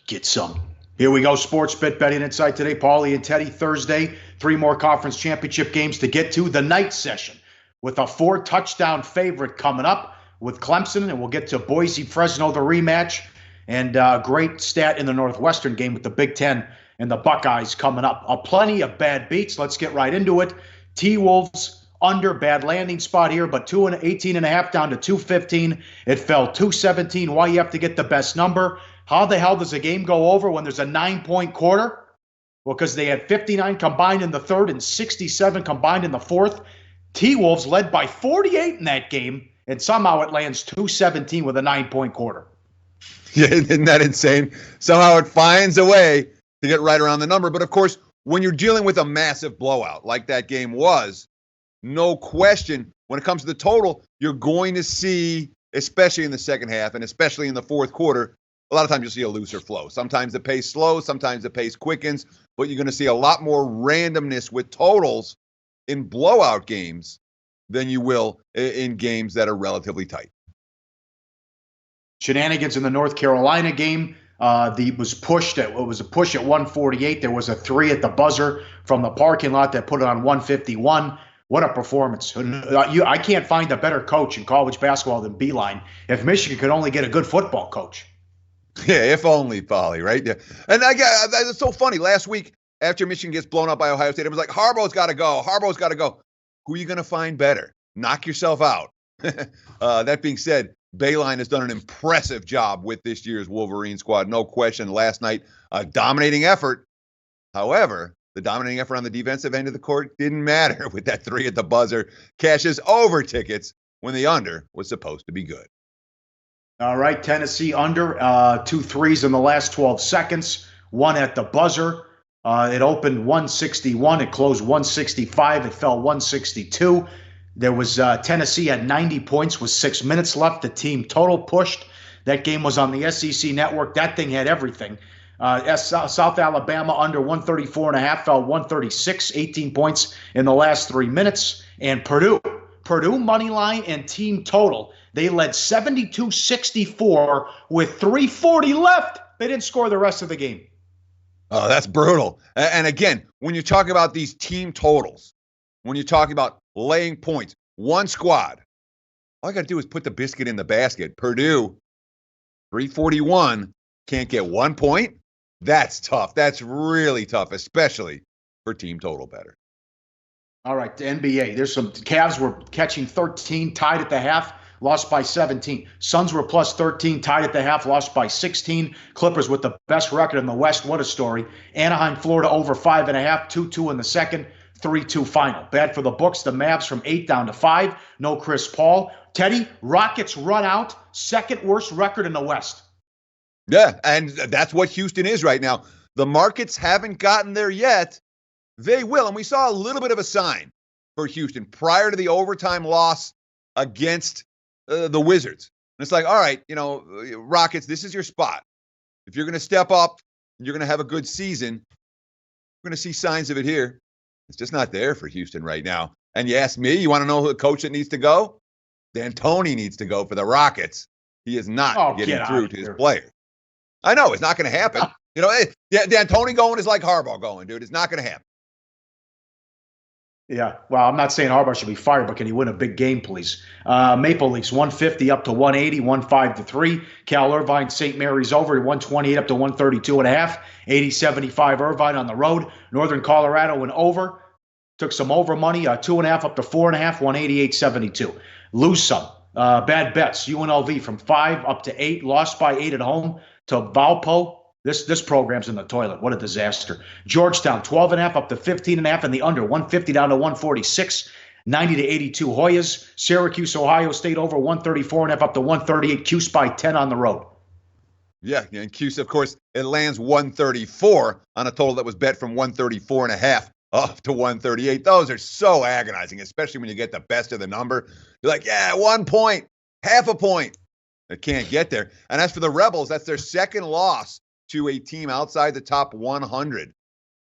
Get some. Here we go, Sports Bet Betting Insight today. Paulie and Teddy, Thursday. 3 more conference championship games to get to. The night session with a 4-touchdown favorite coming up with Clemson, and we'll get to Boise, Fresno, the rematch, and great stat in the Northwestern game with the Big Ten and the Buckeyes coming up. Plenty of bad beats. Let's get right into it. T-Wolves under, bad landing spot here, but 18.5 down to 215. It fell 217. Why you have to get the best number? How the hell does a game go over when there's a 9-point quarter? Well, because they had 59 combined in the third and 67 combined in the fourth. T-Wolves led by 48 in that game, and somehow it lands 217 with a 9-point quarter. Yeah, isn't that insane? Somehow it finds a way to get right around the number. But, of course, when you're dealing with a massive blowout like that game was, no question, when it comes to the total, you're going to see, especially in the second half and especially in the fourth quarter, a lot of times you'll see a looser flow. Sometimes the pace slows, sometimes the pace quickens, but you're going to see a lot more randomness with totals in blowout games than you will in games that are relatively tight. Shenanigans in the North Carolina game. It was a push at 148. There was a 3 at the buzzer from the parking lot that put it on 151. What a performance. I can't find a better coach in college basketball than Beeline. If Michigan could only get a good football coach. Yeah, if only, Polly, right? Yeah. And it's so funny. Last week, after Michigan gets blown up by Ohio State, it was like, Harbaugh's got to go. Harbaugh's got to go. Who are you going to find better? Knock yourself out. That being said, Bayline has done an impressive job with this year's Wolverine squad. No question. Last night, a dominating effort. However, the dominating effort on the defensive end of the court didn't matter with that 3 at the buzzer. Cashes over tickets when the under was supposed to be good. All right, Tennessee under, 2 threes in the last 12 seconds, 1 at the buzzer. It opened 161. It closed 165. It fell 162. There was Tennessee had 90 points with 6 minutes left. The team total pushed. That game was on the SEC network. That thing had everything. South Alabama under 134.5 fell 136, 18 points in the last 3 minutes. And Purdue money line and team total. They led 72-64 with 3:40 left. They didn't score the rest of the game. Oh, that's brutal. And again, when you talk about these team totals, when you're talking about laying points, one squad, all I got to do is put the biscuit in the basket. Purdue, 341, can't get 1 point? That's tough. That's really tough, especially for team total better. All right, the NBA. There's some Cavs were catching 13, tied at the half, lost by 17. Suns were plus 13, tied at the half, lost by 16. Clippers with the best record in the West. What a story. Anaheim, Florida over 5.5, 2-2 in the second, 3-2 final. Bad for the books. The Mavs from 8 down to 5. No Chris Paul. Teddy, Rockets run out. Second worst record in the West. Yeah, and that's what Houston is right now. The markets haven't gotten there yet. They will, and we saw a little bit of a sign for Houston prior to the overtime loss against the Wizards. And it's like, all right, Rockets, this is your spot. If you're going to step up, you're going to have a good season, we're going to see signs of it here. It's just not there for Houston right now. And you ask me, you want to know who the coach that needs to go? D'Antoni needs to go for the Rockets. He is not getting through to his players. I know, it's not going to happen. D'Antoni going is like Harbaugh going, dude. It's not going to happen. Yeah, well, I'm not saying Harbaugh should be fired, but can he win a big game, please? Maple Leafs 150 up to 180, 1-5-3. Cal Irvine, St. Mary's over 128 up to 132.5. 80-75 Irvine on the road. Northern Colorado went over. Took some over money, 2.5 up to 4.5, 188-72. Lose some. Bad bets. UNLV from 5 up to 8, lost by 8 at home to Valpo. This program's in the toilet. What a disaster. Georgetown, 12.5 up to 15.5 in the under, 150 down to 146, 90-82 Hoyas. Syracuse, Ohio State over 134.5 up to 138, Cuse by 10 on the road. Yeah, and Cuse, of course, it lands 134 on a total that was bet from 134.5 up to 138. Those are so agonizing, especially when you get the best of the number. You're like, yeah, 1 point, half a point. They can't get there. And as for the Rebels, that's their second loss to a team outside the top 100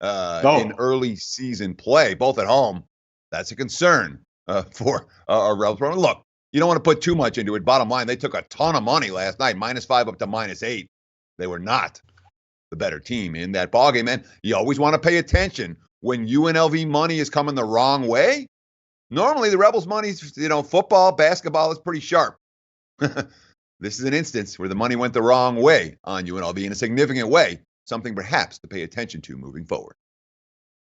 in early season play, both at home. That's a concern for a Rebels program. Look, you don't want to put too much into it. Bottom line, they took a ton of money last night, -5 up to -8. They were not the better team in that ballgame. And you always want to pay attention when UNLV money is coming the wrong way. Normally, the Rebels' money's, football, basketball is pretty sharp. This is an instance where the money went the wrong way on UNLV in a significant way, something perhaps to pay attention to moving forward.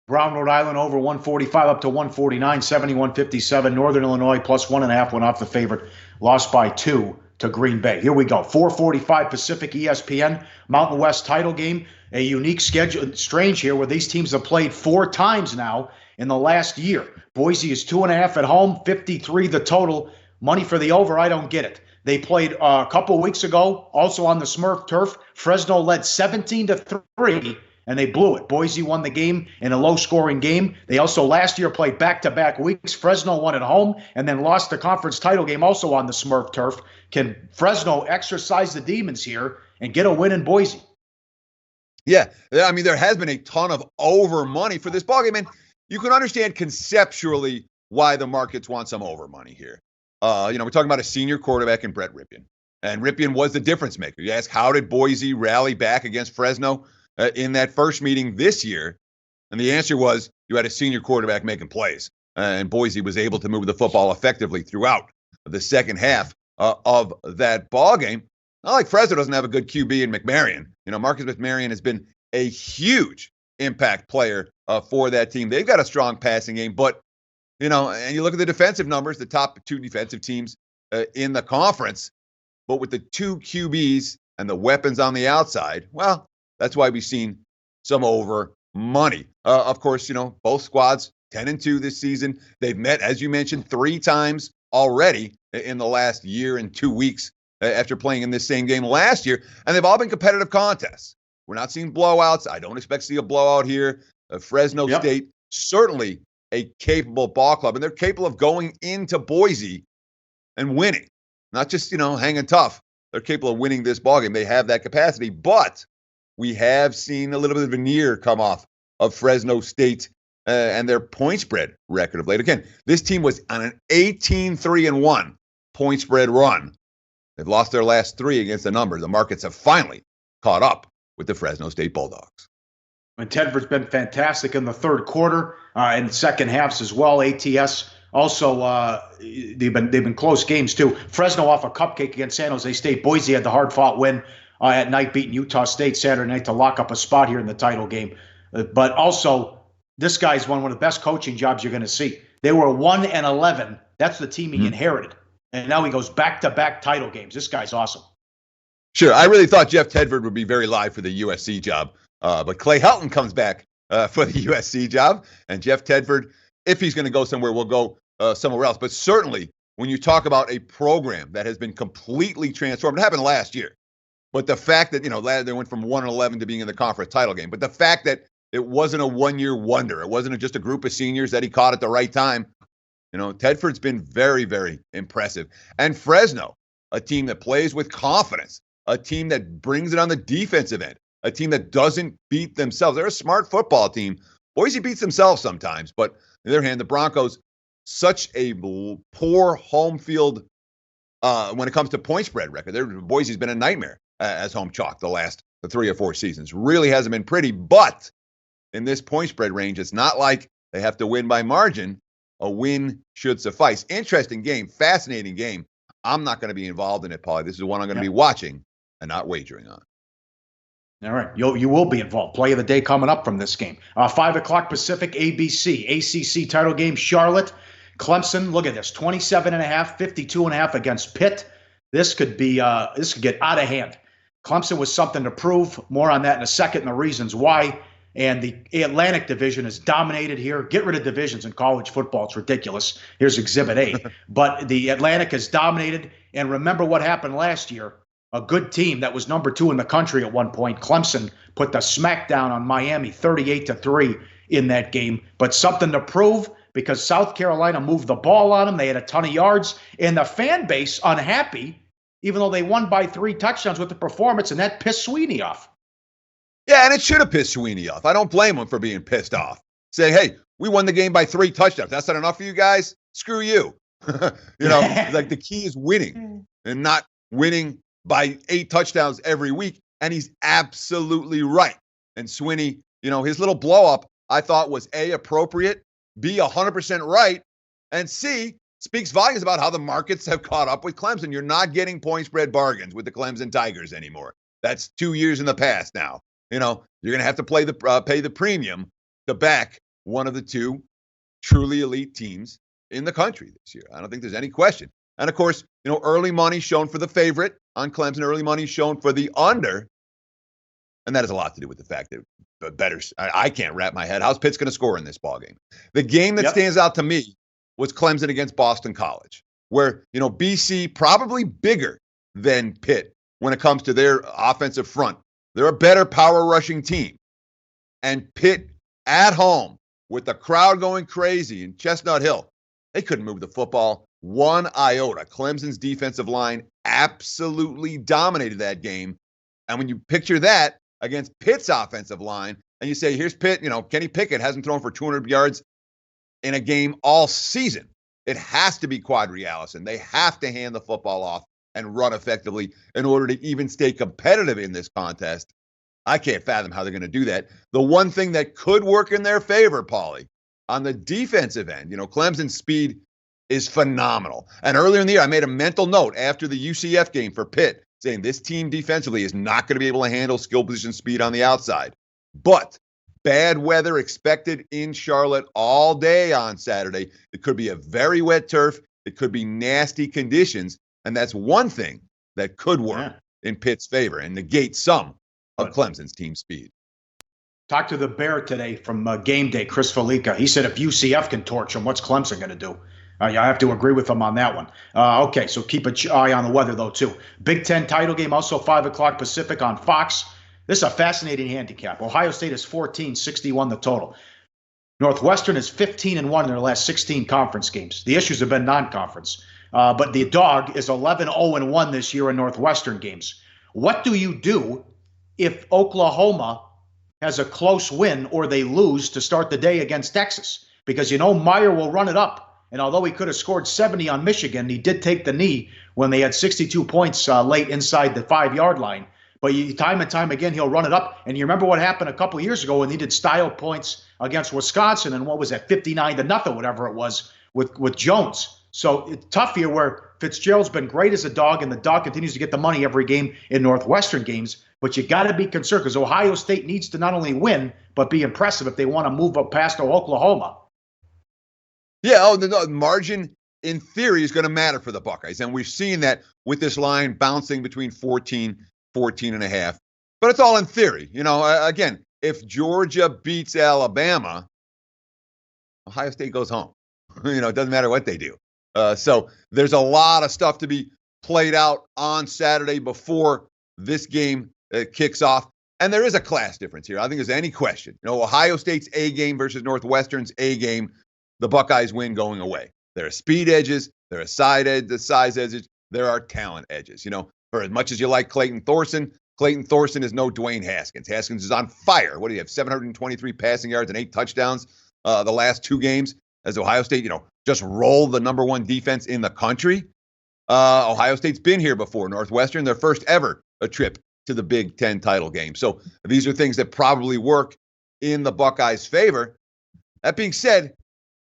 Brown, Rhode Island over 145 up to 149, 71-57. Northern Illinois plus 1.5 went off the favorite, lost by 2 to Green Bay. Here we go. 4:45 Pacific, ESPN, Mountain West title game. A unique schedule, strange here, where these teams have played 4 times now in the last year. Boise is 2.5 at home, 53 the total. Money for the over, I don't get it. They played a couple weeks ago, also on the Smurf turf. Fresno led 17-3. And they blew it. Boise won the game in a low-scoring game. They also last year played back-to-back weeks. Fresno won at home and then lost the conference title game also on the Smurf turf. Can Fresno exercise the demons here and get a win in Boise? Yeah, I mean, there has been a ton of over money for this ballgame, and you can understand conceptually why the markets want some over money here. We're talking about a senior quarterback in Brett Ripien, and Ripien was the difference maker. You ask, how did Boise rally back against Fresno in that first meeting this year? And the answer was you had a senior quarterback making plays. And Boise was able to move the football effectively throughout the second half of that ball game. Not like Fresno doesn't have a good QB in McMarion. Marcus McMarion has been a huge impact player for that team. They've got a strong passing game, but, and you look at the defensive numbers, the top 2 defensive teams in the conference, but with the 2 QBs and the weapons on the outside, well, that's why we've seen some over money. Of course, both squads 10-2 this season. They've met, as you mentioned, 3 times already in the last year and 2 weeks after playing in this same game last year. And they've all been competitive contests. We're not seeing blowouts. I don't expect to see a blowout here. Fresno State, certainly a capable ball club. And they're capable of going into Boise and winning. Not just, hanging tough. They're capable of winning this ballgame. They have that capacity. But we have seen a little bit of veneer come off of Fresno State and their point spread record of late. Again, this team was on an 18-3-1 point spread run. They've lost their last 3 against the number. The markets have finally caught up with the Fresno State Bulldogs. And Tedford's been fantastic in the third quarter and second halves as well. ATS also, they've been close games too. Fresno off a cupcake against San Jose State. Boise had the hard-fought win at night, beating Utah State Saturday night to lock up a spot here in the title game. But also, this guy's won one of the best coaching jobs you're going to see. They were 1-11. That's the team he inherited. And now he goes back-to-back title games. This guy's awesome. Sure. I really thought Jeff Tedford would be very live for the USC job. But Clay Helton comes back for the USC job. And Jeff Tedford, if he's going to go somewhere, will go somewhere else. But certainly, when you talk about a program that has been completely transformed, it happened last year. But the fact that, they went from 1-11 to being in the conference title game. But the fact that it wasn't a one-year wonder. It wasn't just a group of seniors that he caught at the right time. Tedford's been very, very impressive. And Fresno, a team that plays with confidence, a team that brings it on the defensive end, a team that doesn't beat themselves. They're a smart football team. Boise beats themselves sometimes. But on the other hand, the Broncos, such a poor home field when it comes to point spread record. Boise's been a nightmare as home chalk the last 3 or 4 seasons. Really hasn't been pretty, but in this point spread range, it's not like they have to win by margin. A win should suffice. Interesting game, fascinating game. I'm not going to be involved in it, Paulie. This is one I'm going to be watching and not wagering on. All right. You will be involved. Play of the day coming up from this game. 5 o'clock Pacific, ABC. ACC title game, Charlotte. Clemson, look at this, 27.5, 52.5 against Pitt. This could get out of hand. Clemson was something to prove. More on that in a second and the reasons why. And the Atlantic division is dominated here. Get rid of divisions in college football. It's ridiculous. Here's Exhibit A. But the Atlantic is dominated. And remember what happened last year. A good team that was number 2 in the country at one point, Clemson, put the smackdown on Miami 38-3 in that game. But something to prove because South Carolina moved the ball on them. They had a ton of yards. And the fan base unhappy, even though they won by 3 touchdowns with the performance, and that pissed Sweeney off. Yeah, and it should have pissed Sweeney off. I don't blame him for being pissed off. Saying, hey, we won the game by 3 touchdowns. That's not enough for you guys? Screw you. Like the key is winning and not winning by 8 touchdowns every week. And he's absolutely right. And Swinney, his little blow up, I thought was A, appropriate, B, 100% right, and C, speaks volumes about how the markets have caught up with Clemson. You're not getting point spread bargains with the Clemson Tigers anymore. That's 2 years in the past now. You're going to have to pay the premium to back one of the two truly elite teams in the country this year. I don't think there's any question. And of course, early money shown for the favorite on Clemson, early money shown for the under. And that has a lot to do with the fact that I can't wrap my head. How's Pitt's going to score in this ballgame? The game that stands out to me was Clemson against Boston College, where, BC probably bigger than Pitt when it comes to their offensive front. They're a better power rushing team. And Pitt at home with the crowd going crazy in Chestnut Hill, they couldn't move the football one iota. Clemson's defensive line absolutely dominated that game. And when you picture that against Pitt's offensive line, and you say, here's Pitt, Kenny Pickett hasn't thrown for 200 yards in a game all season. It has to be Quadri Allison. They have to hand the football off and run effectively in order to even stay competitive in this contest. I can't fathom how they're going to do that. The one thing that could work in their favor, Paulie, on the defensive end, Clemson's speed is phenomenal. And earlier in the year, I made a mental note after the UCF game for Pitt, saying this team defensively is not going to be able to handle skill position speed on the outside. But bad weather expected in Charlotte all day on Saturday. It could be a very wet turf. It could be nasty conditions. And that's one thing that could work in Pitt's favor and negate some of Clemson's team speed. Talked to the Bear today from Game Day, Chris Felica. He said if UCF can torch them, what's Clemson going to do? I have to agree with him on that one. Okay, so keep an eye on the weather, though, too. Big Ten title game, also 5 o'clock Pacific on Fox. This is a fascinating handicap. Ohio State is 14-61 the total. Northwestern is 15-1 in their last 16 conference games. The issues have been non-conference. But the dog is 11-0-1 this year in Northwestern games. What do you do if Oklahoma has a close win or they lose to start the day against Texas? Because Meyer will run it up. And although he could have scored 70 on Michigan, he did take the knee when they had 62 points late inside the 5-yard line. But time and time again, he'll run it up. And you remember what happened a couple of years ago when he did style points against Wisconsin, and what was that, 59-0, whatever it was, with Jones. So it's tough here where Fitzgerald's been great as a dog, and the dog continues to get the money every game in Northwestern games. But you got to be concerned because Ohio State needs to not only win, but be impressive if they want to move up past Oklahoma. Yeah, the margin in theory is going to matter for the Buckeyes. And we've seen that with this line bouncing between 14 and a half. But it's all in theory. Again, if Georgia beats Alabama, Ohio State goes home. It doesn't matter what they do. So there's a lot of stuff to be played out on Saturday before this game kicks off. And there is a class difference here. I think there's any question. Ohio State's A game versus Northwestern's A game. The Buckeyes win going away. There are speed edges. There are size edges. There are talent edges. For as much as you like Clayton Thorson is no Dwayne Haskins. Haskins is on fire. What do you have? 723 passing yards and 8 touchdowns the last 2 games as Ohio State, just rolled the number 1 defense in the country. Ohio State's been here before. Northwestern, their first ever a trip to the Big Ten title game. So these are things that probably work in the Buckeyes' favor. That being said,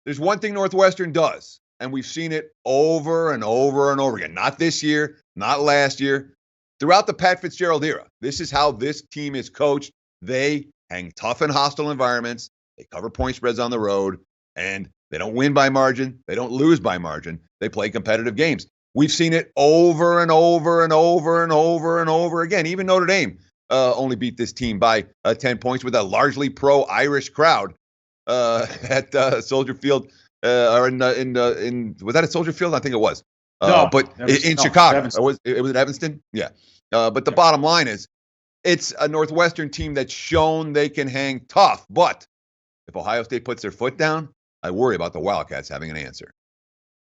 there's one thing Northwestern does, and we've seen it over and over and over again. Not this year, not last year. Throughout the Pat Fitzgerald era, this is how this team is coached. They hang tough in hostile environments. They cover point spreads on the road, and they don't win by margin. They don't lose by margin. They play competitive games. We've seen it over and over and over and over and over again. Even Notre Dame only beat this team by 10 points with a largely pro-Irish crowd at Soldier Field. Or in was that at Soldier Field? I think it was. In Chicago. It was at Evanston? Yeah. But the bottom line is, it's a Northwestern team that's shown they can hang tough. But if Ohio State puts their foot down, I worry about the Wildcats having an answer.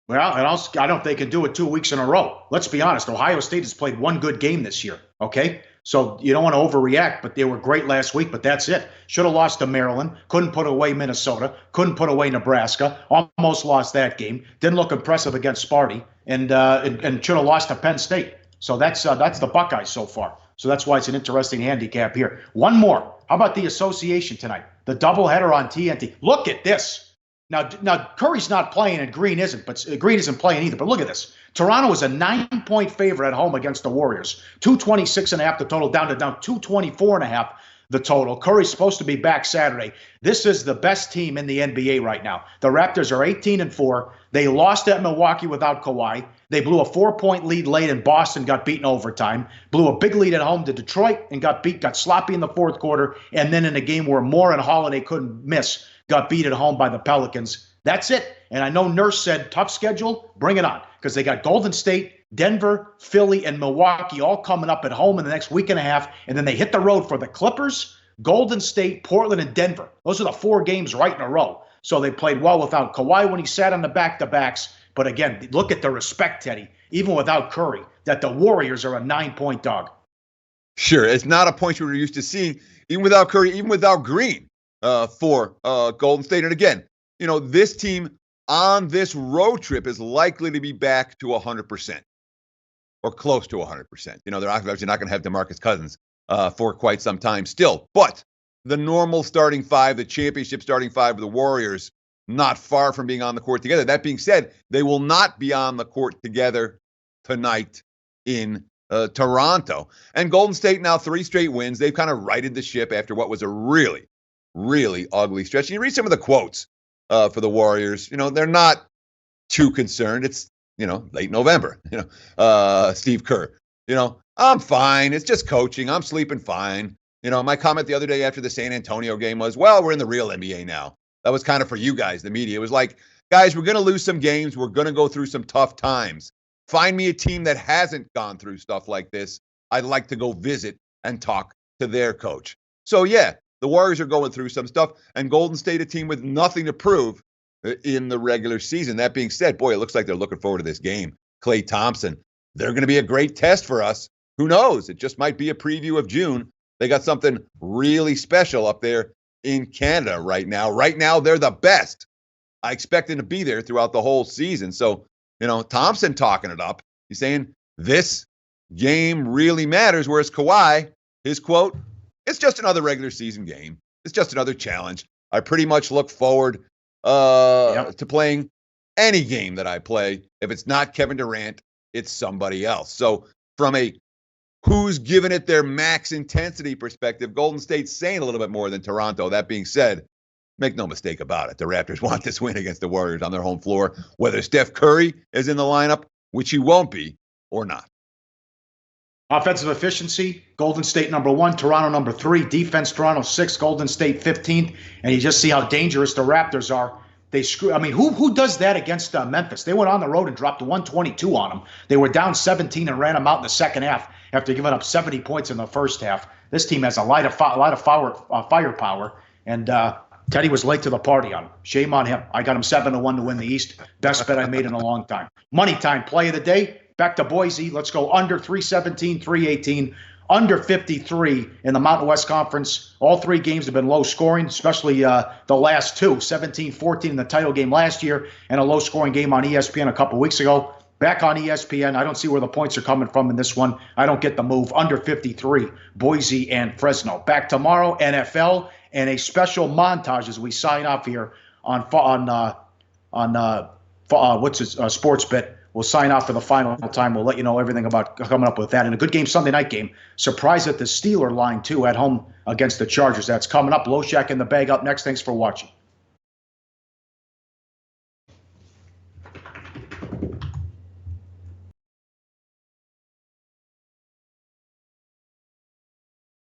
Well, and I don't think they can do it 2 weeks in a row. Let's be honest. Ohio State has played one good game this year, okay? So you don't want to overreact, but they were great last week, but that's it. Should have lost to Maryland. Couldn't put away Minnesota. Couldn't put away Nebraska. Almost lost that game. Didn't look impressive against Sparty, and should have lost to Penn State. So that's the Buckeyes so far. So that's why it's an interesting handicap here. One more. How about the association tonight? The doubleheader on TNT. Look at this. Now Curry's not playing and Green isn't, but Green isn't playing either. But look at this. Toronto is a 9-point favorite at home against the Warriors. 226.5 the total, down to 224.5 the total. Curry's supposed to be back Saturday. This is the best team in the NBA right now. The Raptors are 18-4. They lost at Milwaukee without Kawhi. They blew a 4-point lead late in Boston, got beaten overtime. Blew a big lead at home to Detroit and got sloppy in the fourth quarter. And then in a game where Moore and Holiday couldn't miss, got beat at home by the Pelicans. That's it. And I know Nurse said tough schedule, bring it on. Because they got Golden State, Denver, Philly, and Milwaukee all coming up at home in the next week and a half. And then they hit the road for the Clippers, Golden State, Portland, and Denver. Those are the 4 games right in a row. So they played well without Kawhi when he sat on the back-to-backs. But again, look at the respect, Teddy, even without Curry, that the Warriors are a 9-point dog. Sure, it's not a point you were used to seeing, even without Curry, even without Green, for Golden State. And again, this team on this road trip is likely to be back to 100% or close to 100%. They're obviously not going to have DeMarcus Cousins for quite some time still. But the normal starting five, the championship starting five of the Warriors, not far from being on the court together. That being said, they will not be on the court together tonight in Toronto. And Golden State now 3 straight wins. They've kind of righted the ship after what was a really, really ugly stretch. And you read some of the quotes for the Warriors. They're not too concerned. It's, late November. Steve Kerr, I'm fine. It's just coaching. I'm sleeping fine. My comment the other day after the San Antonio game was, well, we're in the real NBA now. That was kind of for you guys, the media. It was like, guys, we're going to lose some games. We're going to go through some tough times. Find me a team that hasn't gone through stuff like this. I'd like to go visit and talk to their coach. So, yeah, the Warriors are going through some stuff, and Golden State, a team with nothing to prove in the regular season. That being said, boy, it looks like they're looking forward to this game. Klay Thompson, they're going to be a great test for us. Who knows? It just might be a preview of June. They got something really special up there in Canada right now. Right now, they're the best. I expect them to be there throughout the whole season. So, Thompson talking it up. He's saying this game really matters, whereas Kawhi, his quote, it's just another regular season game. It's just another challenge. I pretty much look forward to playing any game that I play. If it's not Kevin Durant, it's somebody else. So from a who's giving it their max intensity perspective, Golden State's saying a little bit more than Toronto. That being said, make no mistake about it. The Raptors want this win against the Warriors on their home floor, whether Steph Curry is in the lineup, which he won't be, or not. Offensive efficiency, Golden State number 1, Toronto number 3. Defense, Toronto 6, Golden State 15th. And you just see how dangerous the Raptors are. Who does that against Memphis? They went on the road and dropped 122 on them. They were down 17 and ran them out in the second half after giving up 70 points in the first half. This team has a lot of firepower, and Teddy was late to the party on him. Shame on him. I got him 7-1 to win the East. Best bet I made in a long time. Money time play of the day. Back to Boise. Let's go under 317, 318. Under 53 in the Mountain West Conference. All 3 games have been low scoring, especially the last 2, 17-14 in the title game last year, and a low scoring game on ESPN a couple weeks ago. Back on ESPN, I don't see where the points are coming from in this one. I don't get the move. Under 53, Boise and Fresno. Back tomorrow, NFL, and a special montage as we sign off here on Sportsbit. We'll sign off for the final time. We'll let you know everything about coming up with that. And a good game, Sunday night game. Surprise at the Steeler line, too, at home against the Chargers. That's coming up. Low Shack in the bag up next. Thanks for watching.